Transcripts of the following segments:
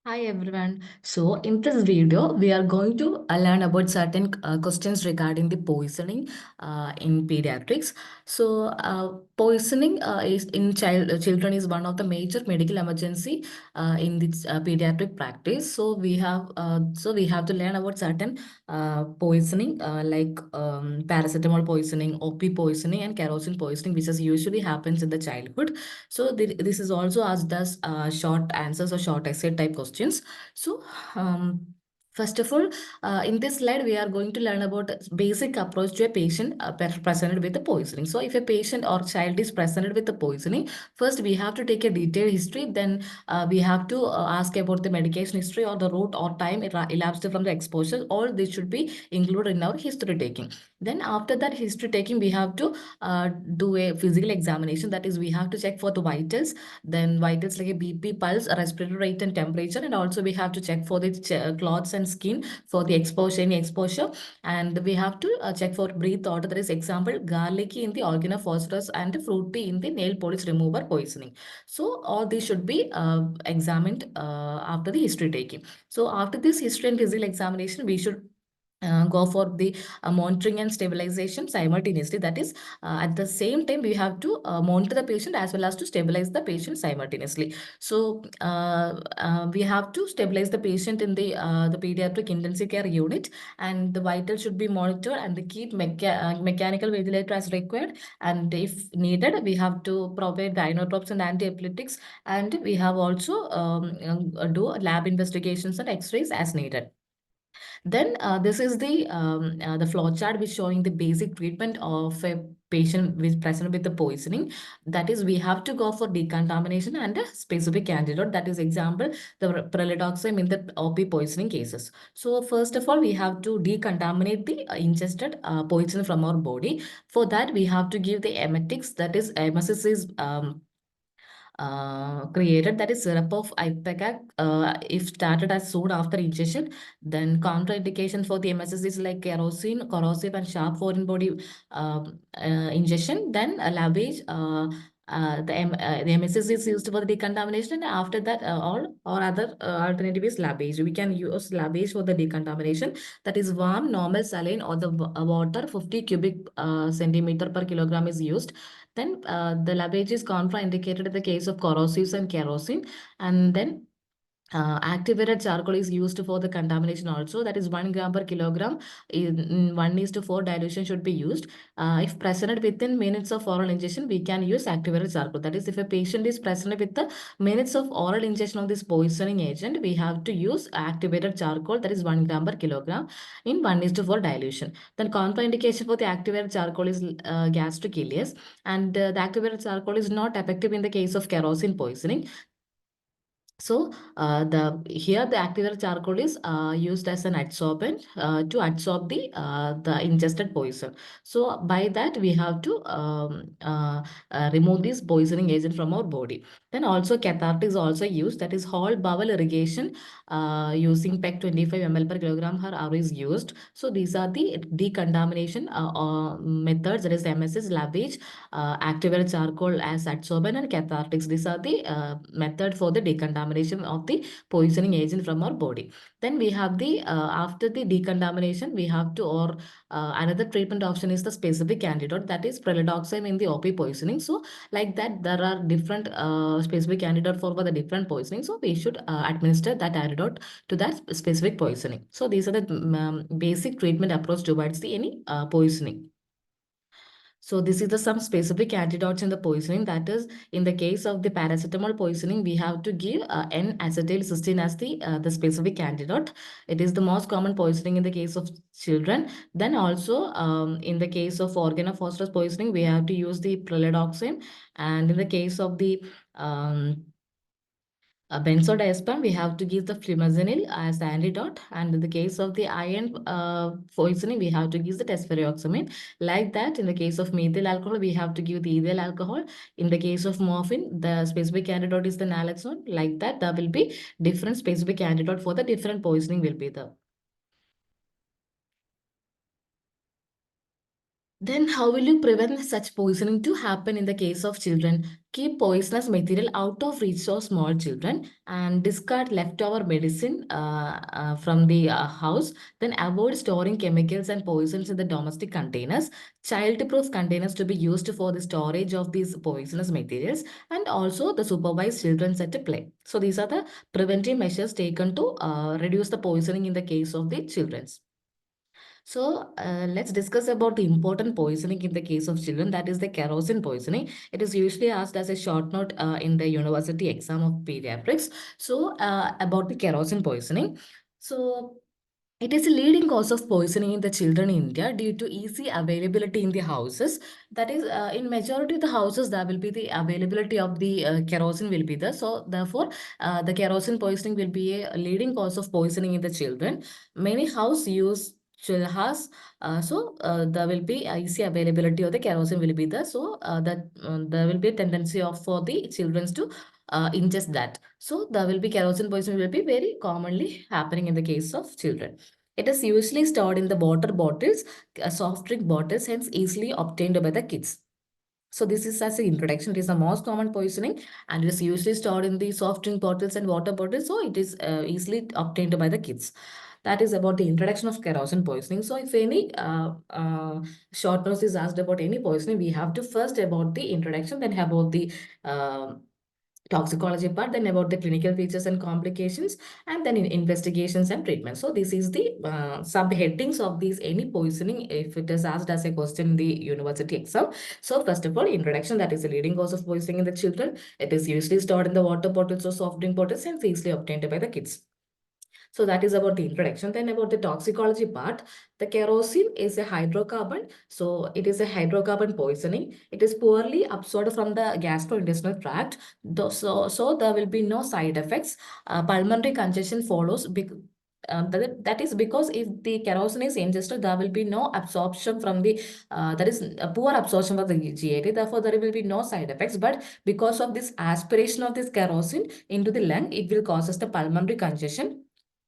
Hi everyone. So in this video, we are going to learn about certain questions regarding the poisoning in pediatrics. So poisoning is in children is one of the major medical emergency in this pediatric practice. So we have to learn about certain poisoning like paracetamol poisoning, OP poisoning, and kerosene poisoning, which is usually happens in the childhood. So this is also asked as short answers or short essay type questions. So first of all, in this slide, we are going to learn about basic approach to a patient presented with the poisoning. So if a patient or child is presented with the poisoning, first we have to take a detailed history. Then we have to ask about the medication history or the route or time elapsed from the exposure. All this should be included in our history taking. Then after that history taking, we have to do a physical examination. That is, we have to check for the vitals, then vitals like a BP, pulse, respiratory rate, and temperature. And also we have to check for the clots and skin for the exposure, any exposure. And we have to check for breath order. That is, example, garlicky in the organophosphorus and fruity in the nail polish remover poisoning. So all these should be examined after the history taking. So after this history and physical examination, we should go for the monitoring and stabilization simultaneously. That is, at the same time, we have to monitor the patient as well as to stabilize the patient simultaneously. So we have to stabilize the patient in the pediatric intensive care unit, and the vital should be monitored and keep mechanical ventilator as required. And if needed, we have to provide the inotropes and antiepileptics, and we have also do lab investigations and X-rays as needed. Then this is the flow chart which showing the basic treatment of a patient with present with the poisoning. That is, we have to go for decontamination and a specific antidote. That is, example, the pralidoxime in the OP poisoning cases. So first of all, we have to decontaminate the ingested poison from our body. For that, we have to give the emetics. That is, emesis is created, that is syrup of ipecac, if started as soon after ingestion. Then contraindication for the MSS is like kerosene, corrosive, and sharp foreign body ingestion. Then lavage. The MSS is used for the decontamination, and after that, all or other alternative is lavage. We can use lavage for the decontamination. That is warm, normal saline, or the water 50 cubic centimeter per kilogram is used. Then the lavage is contraindicated in the case of corrosives and kerosene. And then activated charcoal is used for the contamination also. That is 1 gram per kilogram. In 1:4 dilution should be used. If present within minutes of oral injection, we can use activated charcoal. That is, if a patient is present with the minutes of oral injection of this poisoning agent, we have to use activated charcoal. That is 1 gram per kilogram in 1:4 dilution. Then contraindication for the activated charcoal is gastric ileus, and the activated charcoal is not effective in the case of kerosene poisoning. So the activated charcoal is used as an adsorbent to adsorb the ingested poison. So by that we have to remove this poisoning agent from our body. Then also cathartic is also used. That is, whole bowel irrigation using PEC 25 ml per kilogram per hour is used. So these are the decontamination methods. That is MSS, lavage, activated charcoal as adsorbent, and cathartics. These are the method for the decontamination of the poisoning agent from our body. Then we have the after the decontamination, we have to or another treatment option is the specific antidote. That is pralidoxime in the OP poisoning. So like that, there are different specific antidote for the different poisoning. So we should administer that antidote to that specific poisoning. So these are the basic treatment approach towards the any poisoning. So this is the some specific antidotes in the poisoning. That is, in the case of the paracetamol poisoning, we have to give N-acetylcysteine as the specific antidote. It is the most common poisoning in the case of children. Then also in the case of organophosphorus poisoning, we have to use the pralidoxime. And in the case of the benzodiazepine, we have to give the flumazenil as the antidote. And in the case of the iron poisoning, we have to give the tesferioxamine. Like that, in the case of methyl alcohol, we have to give the ethyl alcohol. In the case of morphine, the specific antidote is the naloxone. Like that, there will be different specific antidote for the different poisoning will be there. Then how will you prevent such poisoning to happen in the case of children? Keep poisonous material out of reach of small children and discard leftover medicine from the house. Then avoid storing chemicals and poisons in the domestic containers. Child-proof containers to be used for the storage of these poisonous materials, and also the supervised children at play. So these are the preventive measures taken to reduce the poisoning in the case of the children. So let's discuss about the important poisoning in the case of children. That is the kerosene poisoning. It is usually asked as a short note in the university exam of pediatrics. So about the kerosene poisoning. So it is a leading cause of poisoning in the children in India due to easy availability in the houses. That is, in majority of the houses, there will be the availability of the kerosene will be there. So therefore, the kerosene poisoning will be a leading cause of poisoning in the children. Many house use has there will be easy availability of the kerosene will be there. So that there will be a tendency of for the children to ingest that. So there will be kerosene poisoning will be very commonly happening in the case of children. It is usually stored in the water bottles, soft drink bottles, hence easily obtained by the kids. So this is as an introduction. It is the most common poisoning and it is usually stored in the soft drink bottles and water bottles. So it is easily obtained by the kids. That is about the introduction of kerosene poisoning. So if any short notes is asked about any poisoning, we have to first about the introduction, then about the uh, toxicology part, then about the clinical features and complications, and then in investigations and treatment. So this is the subheadings of these any poisoning if it is asked as a question in the university exam. So first of all, introduction, that is the leading cause of poisoning in the children. It is usually stored in the water bottles or soft drink bottles and easily obtained by the kids. So that is about the introduction. Then about the toxicology part, the kerosene is a hydrocarbon. So it is a hydrocarbon poisoning. It is poorly absorbed from the gastrointestinal tract. So there will be no side effects. Pulmonary congestion follows. That is because if the kerosene is ingested, there will be no absorption from the, that is a poor absorption of the GIT. Therefore, there will be no side effects. But because of this aspiration of this kerosene into the lung, it will causes the pulmonary congestion,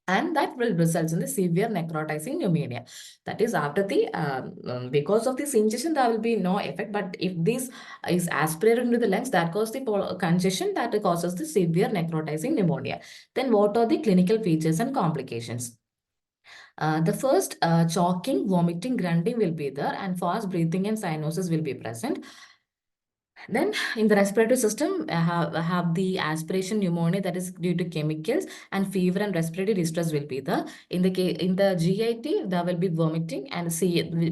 and that will result in the severe necrotizing pneumonia. That is after the because of this ingestion there will be no effect, but if this is aspirated into the lungs, that causes the congestion, that causes the severe necrotizing pneumonia. Then what are the clinical features and complications? The first, choking, vomiting, grunting will be there, and fast breathing and cyanosis will be present. Then in the respiratory system, have the aspiration pneumonia, that is due to chemicals, and fever and respiratory distress will be there. In the GIT, there will be vomiting and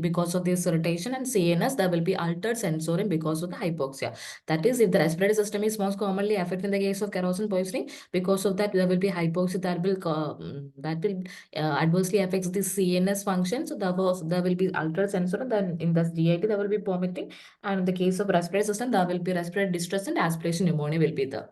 because of this irritation, and CNS, there will be altered sensorium because of the hypoxia. That is, if the respiratory system is most commonly affected in the case of kerosene poisoning, because of that there will be hypoxia that will adversely affects the CNS function. So therefore, there will be altered sensorium. Then in the GIT, there will be vomiting, and in the case of respiratory system, there will be respiratory distress and aspiration pneumonia will be there.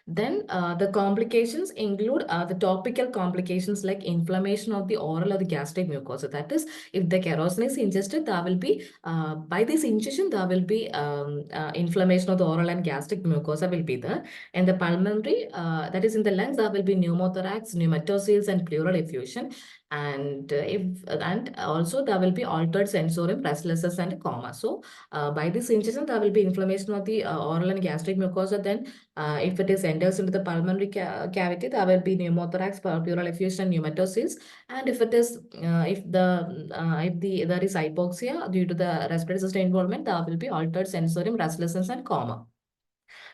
Then the complications include the topical complications like inflammation of the oral or the gastric mucosa. That is, if the kerosene is ingested, there will be, by this ingestion, there will be inflammation of the oral and gastric mucosa will be there. And the pulmonary, that is in the lungs, there will be pneumothorax, pneumatoceles, and pleural effusion. And also there will be altered sensorium, restlessness, and coma. So by this ingestion, there will be inflammation of the oral and gastric mucosa. Then if it is enters into the pulmonary cavity, there will be pneumothorax, pleural effusion, pneumatocysts. And if it is, if there is hypoxia due to the respiratory system involvement, there will be altered sensorium, restlessness, and coma.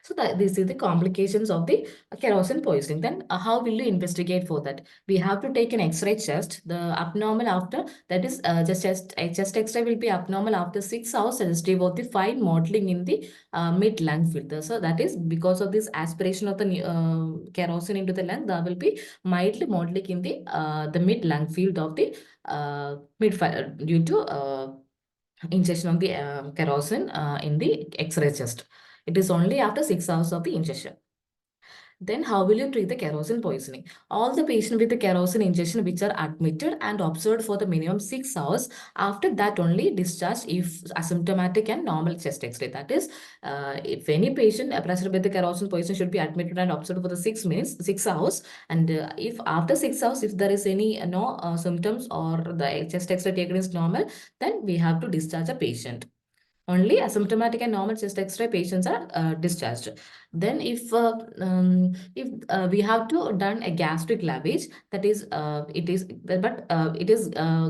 So that these are the complications of the kerosene poisoning. Then how will you investigate for that? We have to take an X-ray chest. The abnormal after, that is just a chest X-ray will be abnormal after 6 hours suggestive of the fine mottling in the mid lung filter. So that is because of this aspiration of the kerosene into the lung, there will be mildly mottling in the mid lung field of the mid due to injection of the kerosene in the X-ray chest. It is only after 6 hours of the ingestion. Then how will you treat the kerosene poisoning? All the patients with the kerosene injection which are admitted and observed for the minimum 6 hours, after that only discharged if asymptomatic and normal chest X-ray. That is, if any patient present with the kerosene poison should be admitted and observed for the 6 hours, and if after 6 hours, if there is any no symptoms or the chest X-ray taken is normal, then we have to discharge a patient. Only asymptomatic and normal chest X-ray patients are discharged. Then if we have to done a gastric lavage, that is it is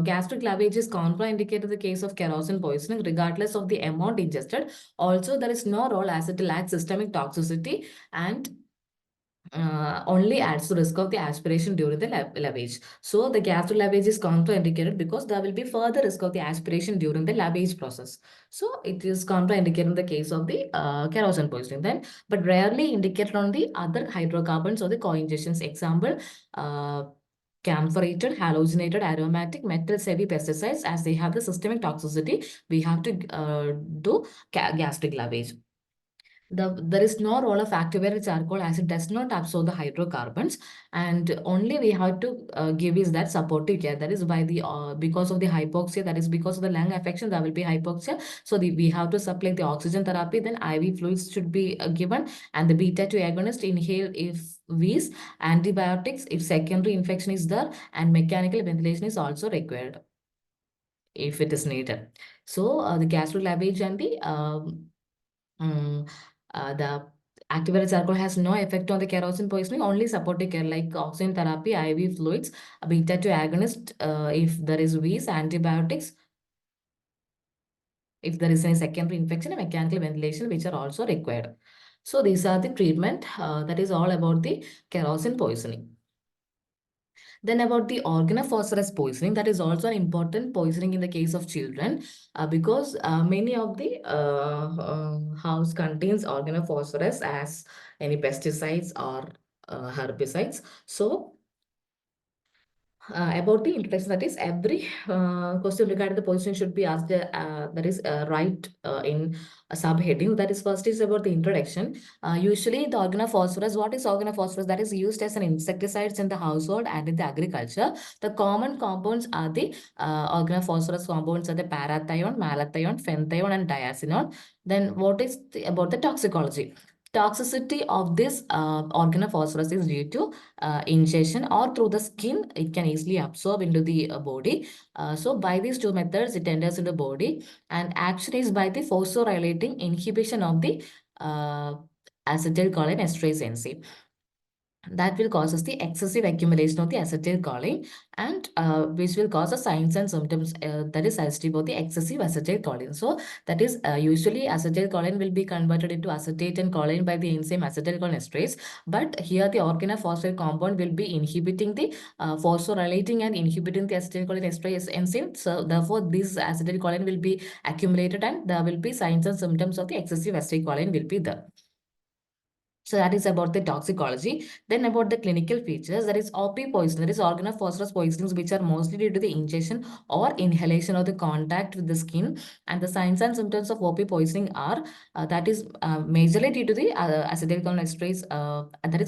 gastric lavage is contraindicated in the case of kerosene poisoning regardless of the amount ingested. Also, there is no role as it lacks systemic toxicity and only adds to risk of the aspiration during the lavage. So the gastric lavage is contraindicated because there will be further risk of the aspiration during the lavage process. So it is contraindicated in the case of the kerosene poisoning then, but rarely indicated on the other hydrocarbons or the co-injections. Example, camphorated, halogenated, aromatic, metals, heavy pesticides, as they have the systemic toxicity, we have to do gastric lavage. There is no role of activated charcoal as it does not absorb the hydrocarbons, and only we have to give is that supportive care. That is by the because of the hypoxia, that is because of the lung affection, there will be hypoxia. So we have to supply the oxygen therapy. Then IV fluids should be given, and the beta 2 agonist inhale if wheeze, antibiotics if secondary infection is there, and mechanical ventilation is also required if it is needed. So the gastric lavage and Mm, the activated charcoal has no effect on the kerosene poisoning, only supportive care like oxygen therapy, IV fluids, a beta 2 agonist, if there is wheeze, antibiotics, if there is any secondary infection, and mechanical ventilation, which are also required. So these are the treatment. That is all about the kerosene poisoning. Then about the organophosphorus poisoning, that is also an important poisoning in the case of children because many of the house contains organophosphorus as any pesticides or herbicides. So about the introduction, that is every question regarding the position should be asked, that is right in a subheading. That is first is about the introduction. Usually the organophosphorus, what is organophosphorus? That is used as an insecticides in the household and in the agriculture. The common compounds are the organophosphorus compounds are the parathion, malathion, phenethion and diazinon. Then what is about the toxicology? Toxicity of this organophosphorus is due to ingestion or through the skin. It can easily absorb into the body. So by these two methods, it enters into the body, and action is by the phosphorylating inhibition of the acetylcholine esterase enzyme. That will causes the excessive accumulation of the acetylcholine, and which will cause the signs and symptoms that is suggestive of the excessive acetylcholine. So that is usually acetylcholine will be converted into acetate and choline by the enzyme acetylcholine esterase, but here the organophosphate compound will be inhibiting the phosphorylating and inhibiting the acetylcholine esterase enzyme. So therefore this acetylcholine will be accumulated and there will be signs and symptoms of the excessive acetylcholine will be there. So that is about the toxicology. Then about the clinical features, there is OP poison, that is organophosphorus poisonings, which are mostly due to the ingestion or inhalation or the contact with the skin. And the signs and symptoms of OP poisoning are that is majorly due to the acetylcholine esterase. That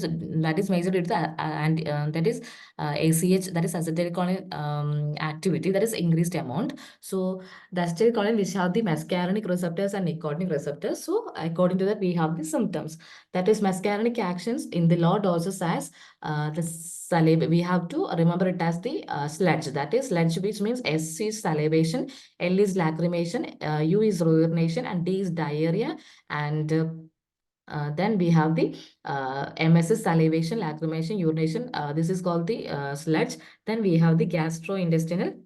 is majorly due to the and that is ACH, that is acetylcholine activity, that is increased amount. So the acetylcholine which have the muscarinic receptors and nicotinic receptors. So according to that, we have the symptoms. That is muscarinic actions in the low doses as the saliva. We have to remember it as the sludge. That is sludge, which means S is salivation, L is lacrimation, U is urination, and D is diarrhea. And then we have the MS is salivation, lacrimation, urination. This is called the sludge. Then we have the gastrointestinal.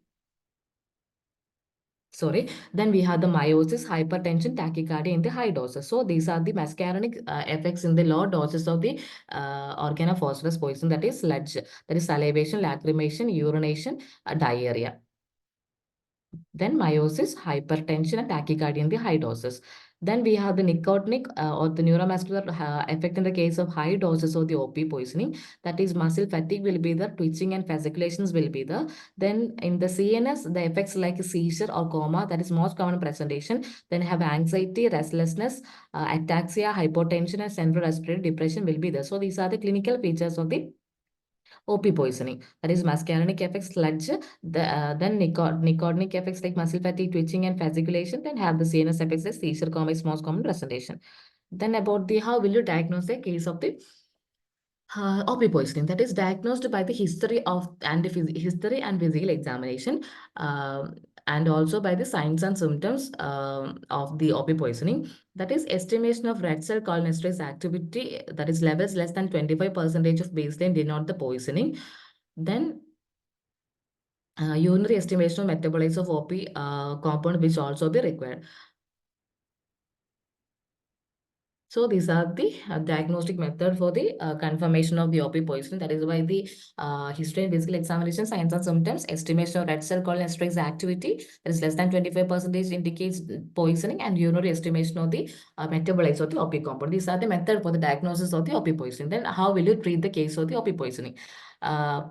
Sorry, then we have the meiosis, hypertension, tachycardia in the high doses. So these are the muscarinic effects in the low doses of the organophosphorus poison, that is sludge, that is salivation, lacrimation, urination, diarrhea. Then meiosis, hypertension, and tachycardia in the high doses. Then we have the nicotinic or the neuromuscular effect in the case of high doses of the OP poisoning. That is muscle fatigue will be there, twitching and fasciculations will be there. Then in the CNS, the effects like seizure or coma, that is most common presentation. Then have anxiety, restlessness, ataxia, hypotension, and central respiratory depression will be there. So these are the clinical features of the OP poisoning. That is muscarinic effects, sludge, then nicotinic effects like muscle fatigue, twitching, and fasciculation. Then have the CNS effects like seizure, coma is most common presentation. Then about the how will you diagnose the case of the OP poisoning, that is diagnosed by the history and physical examination, um, and also by the signs and symptoms of the OP poisoning. That is estimation of red cell cholinesterase activity, that is levels less than 25% of baseline denote the poisoning. Then urinary estimation of metabolites of OP compound which also be required. So these are the diagnostic method for the confirmation of the OP poisoning. That is why the history and physical examination, signs and symptoms, estimation of red cell cholinesterase activity that is less than 25% indicates poisoning, and urinary estimation of the metabolites of the OP compound. These are the method for the diagnosis of the OP poisoning. Then how will you treat the case of the OP poisoning? Uh,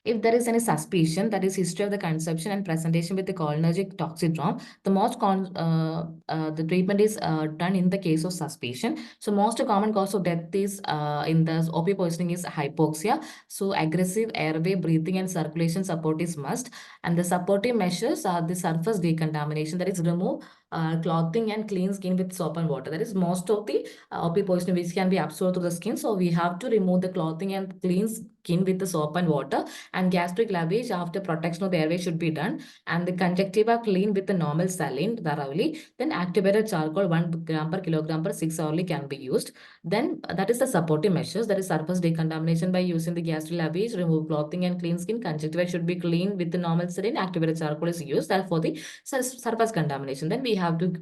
if there is any suspicion, that is history of the conception and presentation with the cholinergic toxidrome, the treatment is done in the case of suspicion. So most common cause of death is in the OP poisoning is hypoxia. So aggressive airway, breathing and circulation support is must. And the supportive measures are the surface decontamination, that is remove clothing and clean skin with soap and water. That is most of the OP poisoning which can be absorbed through the skin. So we have to remove the clothing and clean skin with the soap and water, and gastric lavage after protection of the airway should be done, and the conjunctiva clean with the normal saline thoroughly. Then activated charcoal 1 gram per kilogram per 6 hourly can be used. Then that is the supportive measures, that is surface decontamination by using the gastric lavage, remove clothing and clean skin, conjunctiva should be clean with the normal saline, activated charcoal is used that for the surface contamination. Then we have to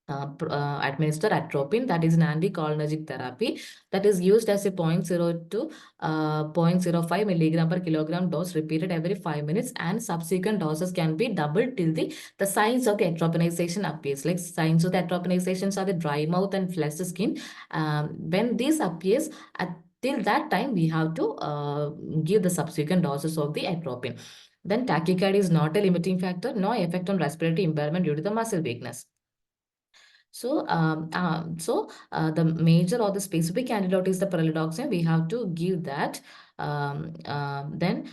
administer atropine, that is an anticholinergic therapy that is used as a point zero to 0.05 milligram per kilogram dose repeated every 5 minutes, and subsequent doses can be doubled till the signs of the atropinization appears. Like signs of the atropinizations are the dry mouth and flushed skin. When this appears, till that time we have to give the subsequent doses of the atropine. Then tachycardia is not a limiting factor, no effect on respiratory impairment due to the muscle weakness. The major or the specific antidote is the pralidoxime. We have to give that. Then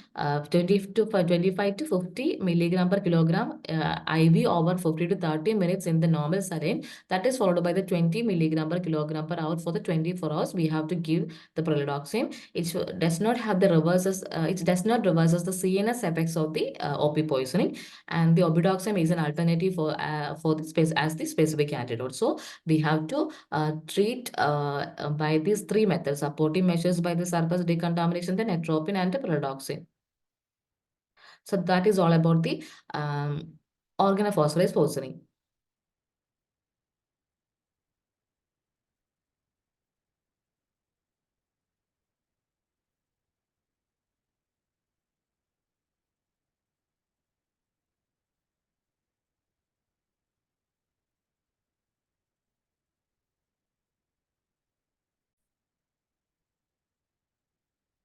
25 to 50 milligram per kilogram IV over 50 to 30 minutes in the normal saline. That is followed by the 20 milligram per kilogram per hour for the 24 hours. We have to give the pralidoxime. Does not have the reverses. It does not reverses the CNS effects of the OP poisoning, and the obidoxime is an alternative for the space as the specific antidote. So we have to treat by these three methods: supportive measures by the surface decontamination, then atropine and the pralidoxime. So that is all about the organophosphorus poisoning.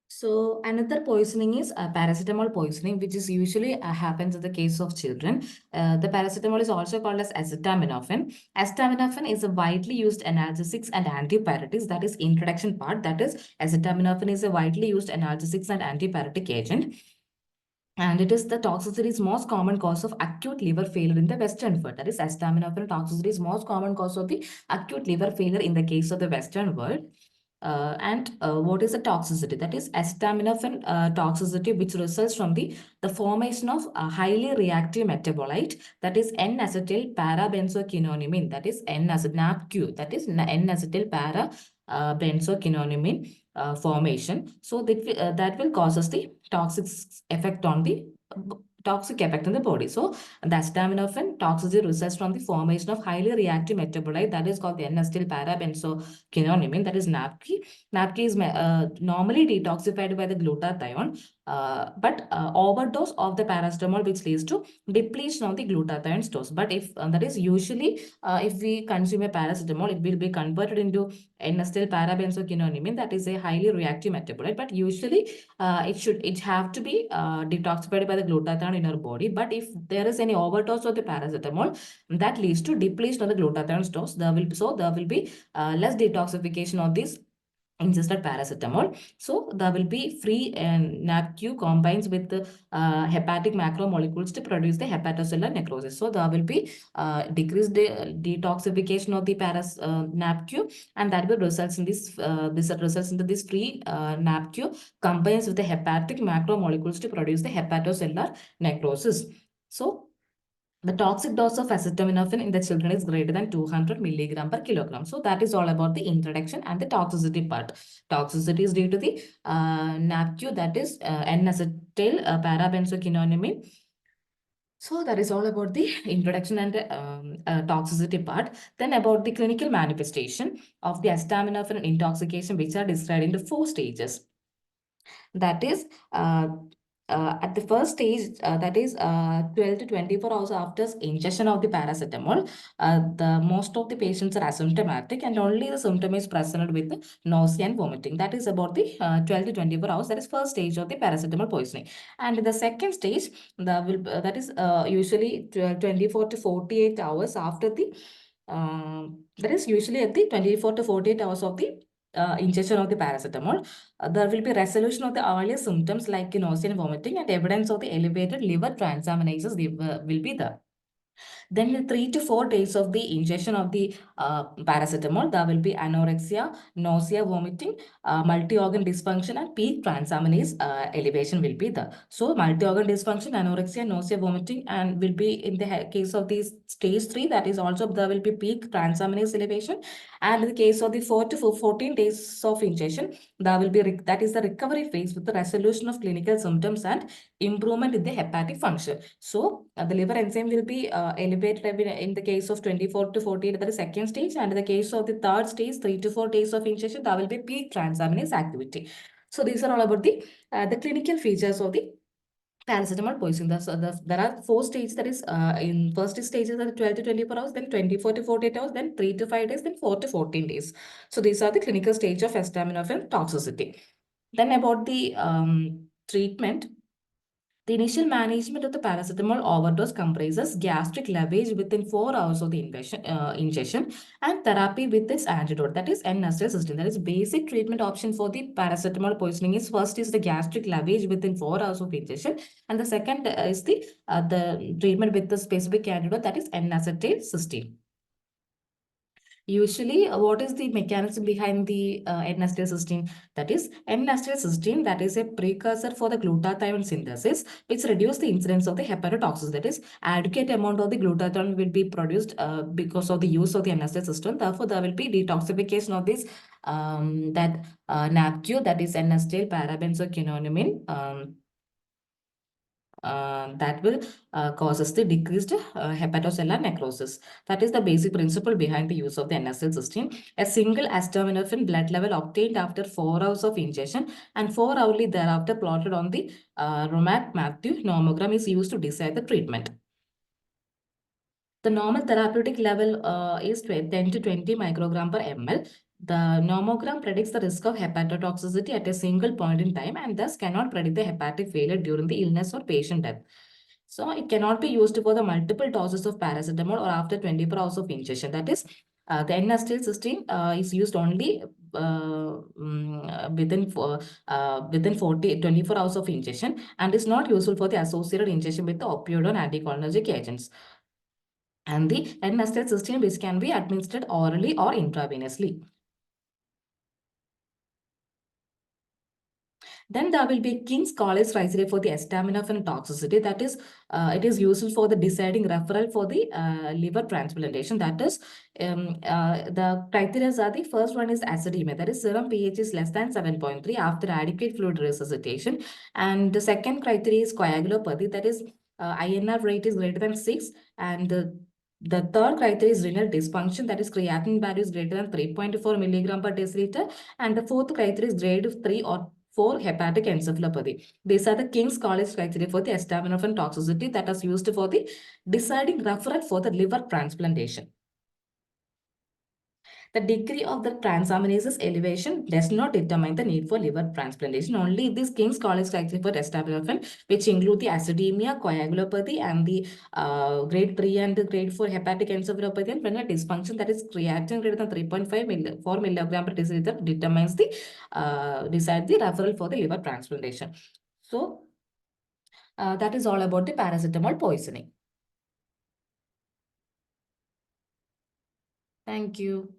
So another poisoning is paracetamol poisoning, which is usually happens in the case of children. The paracetamol is also called as acetaminophen. Acetaminophen is a widely used analgesics and antipyretics. That is introduction part. That is acetaminophen is a widely used analgesics and antipyretic agent. And it is the toxicity is most common cause of acute liver failure in the Western world. That is acetaminophen toxicity is most common cause of the acute liver failure in the case of the Western world. What is the toxicity? That is acetaminophen toxicity, which results from the formation of a highly reactive metabolite, that is N-acetyl parabenzoquinolamine, that is NAPQ, that is N-acetyl benzoquinolamine formation. So that will causes the toxic effect on the toxic effect in the body. So the acetaminophen toxicity results from the formation of highly reactive metabolite that is called the N-acetyl parabenzoquinolamine, that is NAPQI. NAPQI is normally detoxified by the glutathione, but overdose of the paracetamol which leads to depletion of the glutathione stores. But if that is usually if we consume a paracetamol, it will be converted into N-acetyl parabenzoquinolamine, that is a highly reactive metabolite. But usually it have to be detoxified by the glutathione in our body. But if there is any overdose of the paracetamol, that leads to depletion of the glutathione stores. There will be less detoxification of this ingested paracetamol. So there will be free and NAPQ combines with the hepatic macromolecules to produce the hepatocellular necrosis. So there will be decreased detoxification of the NAPQ, and that will results in this results into this free NAPQ combines with the hepatic macromolecules to produce the hepatocellular necrosis. So the toxic dose of acetaminophen in the children is greater than 200 milligram per kilogram. So that is all about the introduction and the toxicity part. Toxicity is due to the NAPQ, that is N-acetyl parabenzoquinolamine. So that is all about the introduction and toxicity part. Then about the clinical manifestation of the acetaminophen intoxication, which are described into 4 stages. That is at the first stage, that is 12 to 24 hours after ingestion of the paracetamol, the most of the patients are asymptomatic and only the symptom is present with nausea and vomiting. That is about the 12 to 24 hours. That is first stage of the paracetamol poisoning. And the second stage, that is usually 24 to 48 hours after the that is usually at the 24 to 48 hours of the ingestion of the paracetamol. There will be resolution of the earlier symptoms like nausea and vomiting, and evidence of the elevated liver transaminases will be there. Then in 3 to 4 days of the ingestion of the paracetamol, there will be anorexia, nausea, vomiting, multi-organ dysfunction, and peak transaminase elevation will be there. So multi-organ dysfunction, anorexia, nausea, vomiting, and will be in the case of the stage 3, that is also there will be peak transaminase elevation. And in the case of the 4 to 14 days of ingestion, there will be that is the recovery phase with the resolution of clinical symptoms and improvement in the hepatic function. So the liver enzyme will be elevated in the case of 24 to 48, that is second stage, and in the case of the third stage, 3 to 4 days of ingestion, there will be peak transaminase activity. So these are all about the clinical features of the paracetamol poisoning. There are 4 stages, that is in first stages are 12 to 24 hours, then 24 to 48 hours, then 3 to 5 days, then 4 to 14 days. So these are the clinical stage of acetaminophen toxicity. Then about the treatment. The initial management of the paracetamol overdose comprises gastric lavage within 4 hours of the ingestion and therapy with this antidote, that is N-acetylcysteine. That is basic treatment option for the paracetamol poisoning is first is the gastric lavage within 4 hours of ingestion, and the second is the treatment with the specific antidote, that is N-acetylcysteine. Usually, what is the mechanism behind the N-acetylcysteine? That is, N-acetylcysteine, that is a precursor for the glutathione synthesis, which reduce the incidence of the hepatotoxicity. That is, adequate amount of the glutathione will be produced because of the use of the N-acetylcysteine. Therefore, there will be detoxification of this NAPQ, that is N-acetyl parabenzoquinolamine. That will causes the decreased hepatocellular necrosis. That is the basic principle behind the use of the N-acetylcysteine. A single acetaminophen blood level obtained after 4 hours of ingestion and 4 hourly thereafter plotted on the Romac-Matthew nomogram is used to decide the treatment. The normal therapeutic level is 10 to 20 microgram per ml. The nomogram predicts the risk of hepatotoxicity at a single point in time and thus cannot predict the hepatic failure during the illness or patient death. So it cannot be used for the multiple doses of paracetamol or after 24 hours of ingestion. That is, the N-acetylcysteine is used only within 24 hours of ingestion and is not useful for the associated ingestion with the opioid or anticholinergic agents. And the N-acetylcysteine, which can be administered orally or intravenously. Then there will be King's College criteria for the acetaminophen toxicity. That is, it is useful for the deciding referral for the liver transplantation. That is, the criteria are the first one is acidemia. That is, serum pH is less than 7.3 after adequate fluid resuscitation. And the second criteria is coagulopathy. That is, INR rate is greater than 6, and the third criteria is renal dysfunction, that is creatinine value is greater than 3.4 milligram per deciliter, and the fourth criteria is grade 3 or 4 hepatic encephalopathy. These are the King's College criteria for the acetaminophen toxicity that is used for the deciding referral for the liver transplantation. The degree of the transaminases elevation does not determine the need for liver transplantation. Only this King's College criteria for acetaminophen, which include the acidemia, coagulopathy, and the grade 3 and the grade 4 hepatic encephalopathy and renal dysfunction, that is creatinine greater than 3.5 4 milligram per deciliter, determines the decide the referral for the liver transplantation. So that is all about the paracetamol poisoning. Thank you.